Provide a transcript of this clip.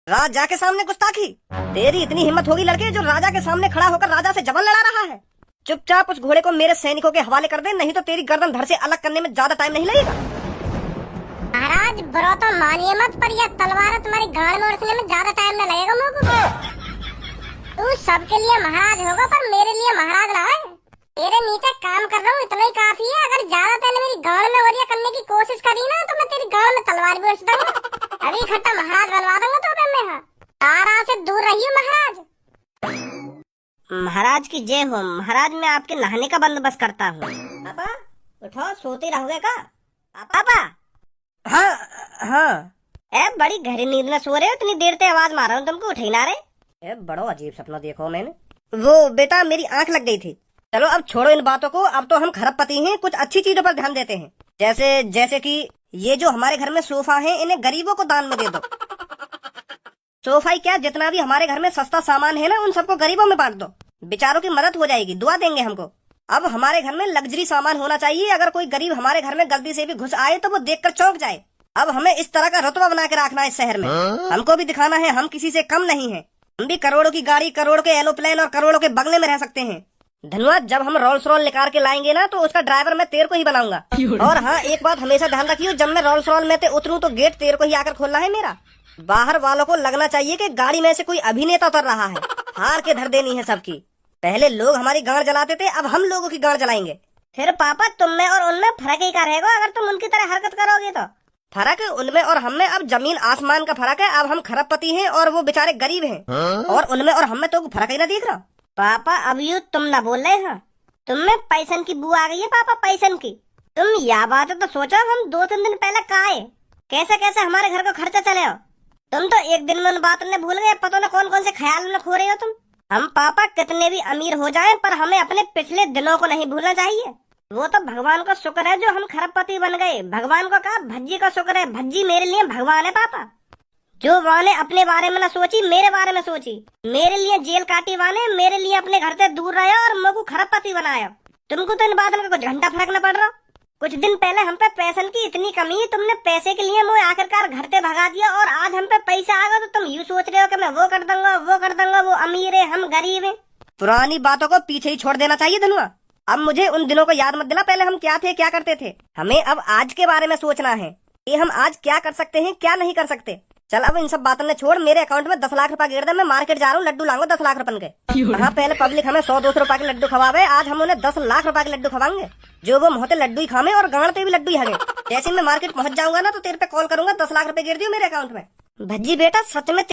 राजा के सामने गुस्ताखी? तेरी इतनी हिम्मत होगी लड़के जो राजा के सामने खड़ा होकर राजा से जबरन लड़ा रहा है? चुपचाप उस घोड़े को मेरे सैनिकों के हवाले कर दे, नहीं तो तेरी गर्दन धड़ से अलग करने में ज्यादा टाइम नहीं लगेगा। महाराज बुरा तो मानिए मत, पर यह तलवार तुम्हारी गाड़ में उड़ने में ज्यादा टाइम न लगेगा मुझको। तू सबके लिए महाराज होगा पर मेरे लिए महाराज रहा है। तेरे नीचे काम कर रहा हूँ इतना ही काफी है। अगर ज्यादा पहले मेरी गाड़ में वरिया करने की कोशिश करी ना तो मैं तेरी गाड़ में तलवार भी उड़ दूंगा। अभी इकट्ठा महाराज बनवा दूंगा तो मैं। हाँ तारा से दूर रहिए महाराज। महाराज की जय हो। महाराज मैं आपके नहाने का बंदोबस्त करता हूँ। पापा उठो, सोते रहोगे का? पापा हाँ। ए बड़ी गहरी नींद में सो रहे हो, इतनी देर से आवाज मार रहा हूँ तुमको, उठे ना रहे। बड़ा अजीब सपना देखो मैंने। वो बेटा मेरी आंख लग गई थी। चलो अब छोड़ो इन बातों को, अब तो हम खरबपति हैं, कुछ अच्छी चीजों पर ध्यान देते हैं। जैसे कि ये जो हमारे घर में सोफा है इन्हें गरीबों को दान में दे दो। सोफा ही क्या, जितना भी हमारे घर में सस्ता सामान है ना उन सबको गरीबों में बांट दो, बेचारों की मदद हो जाएगी, दुआ देंगे हमको। अब हमारे घर में लग्जरी सामान होना चाहिए, अगर कोई गरीब हमारे घर में गलती से भी घुस आए तो वो देखकर चौंक जाए। अब हमें इस तरह का रुतबा बना के रखना है इस शहर में। हमको भी दिखाना है हम किसी से कम नहीं है। हम भी करोड़ों की गाड़ी, करोड़ों के एरोप्लेन और करोड़ों के बंगले में रह सकते हैं। धन्यवाद। जब हम रोल्स रॉयल निकाल के लाएंगे ना तो उसका ड्राइवर मैं तेरे को ही बनाऊंगा। और हाँ एक बात हमेशा ध्यान रखियो, जब मैं रोल्स रॉयल में उतरूं तो गेट तेरे को ही आकर खोलना है मेरा। बाहर वालों को लगना चाहिए कि गाड़ी में से कोई अभिनेता उतर रहा है। हार के धर देनी है सबकी। पहले लोग हमारी गाड़ जलाते थे, अब हम लोगों की गाड़ जलाएंगे। फिर पापा तुम में और उनमें फर्क ही क्या रहेगा अगर तुम उनकी तरह हरकत करोगे तो? फर्क उनमें और हम में अब जमीन आसमान का फर्क है। अब हम खरबपति हैं और वो बेचारे गरीब हैं। और उनमें और हम में तो फर्क ही ना दिख रहा। पापा अब यू तुम ना बोल रहे हो, तुम में पैसन की बू आ गई है पापा, पैसन की। तुम यह बात है तो सोचो, हम 2-3 दिन पहले कहा है कैसे कैसे हमारे घर का खर्चा चले हो। तुम तो एक दिन में उन बातों ने भूल गए, पता न कौन कौन से ख्याल में खो रहे हो तुम। हम पापा कितने भी अमीर हो जाएं पर हमें अपने पिछले दिनों को नहीं भूलना चाहिए। वो तो भगवान का शुक्र है जो हम खरबपति बन गए। भगवान को कहा भज्जी का शुक्र है, भज्जी मेरे लिए भगवान है पापा। जो वाने अपने बारे में न सोची, मेरे बारे में सोची, मेरे लिए जेल काटी वाने, मेरे लिए अपने घर से दूर रहे और मुझको खरबपति बनाया। तुमको तो इन बातों में कुछ घंटा फर्क न पड़ रहा। कुछ दिन पहले हम पे पैसन की इतनी कमी, तुमने पैसे के लिए मुझे आखिरकार घर से भगा दिया, और आज हम पे पैसा आ गया तो तुम यूँ सोच रहे हो कि मैं वो कर दूंगा, वो अमीर है हम गरीब है। पुरानी बातों को पीछे ही छोड़ देना चाहिए धनुआ। अब मुझे उन दिनों को याद मत दिला, पहले हम क्या थे क्या करते थे। हमें अब आज के बारे में सोचना है कि हम आज क्या कर सकते हैं क्या नहीं कर सकते। चल अब इन सब बातों ने छोड़, मेरे अकाउंट में 10 लाख रुपए गिर दे। मैं मार्केट जा रहा हूँ, लड्डू लाऊंगा 10 लाख रुपए के। हाँ पहले पब्लिक हमें 100-200 रुपए के लड्डू खवावे, आज हम उन्हें 10 लाख रुपए के लड्डू खवाएंगे। जो वो मोहते लड्डू ही खावे और गांड पे भी लड्डू ही हगे। जैसे मैं मार्केट पहुंच जाऊंगा ना तो तेरे पे कॉल करूंगा, 10 लाख रुपए गिर दियो मेरे अकाउंट में। भज्जी बेटा सच में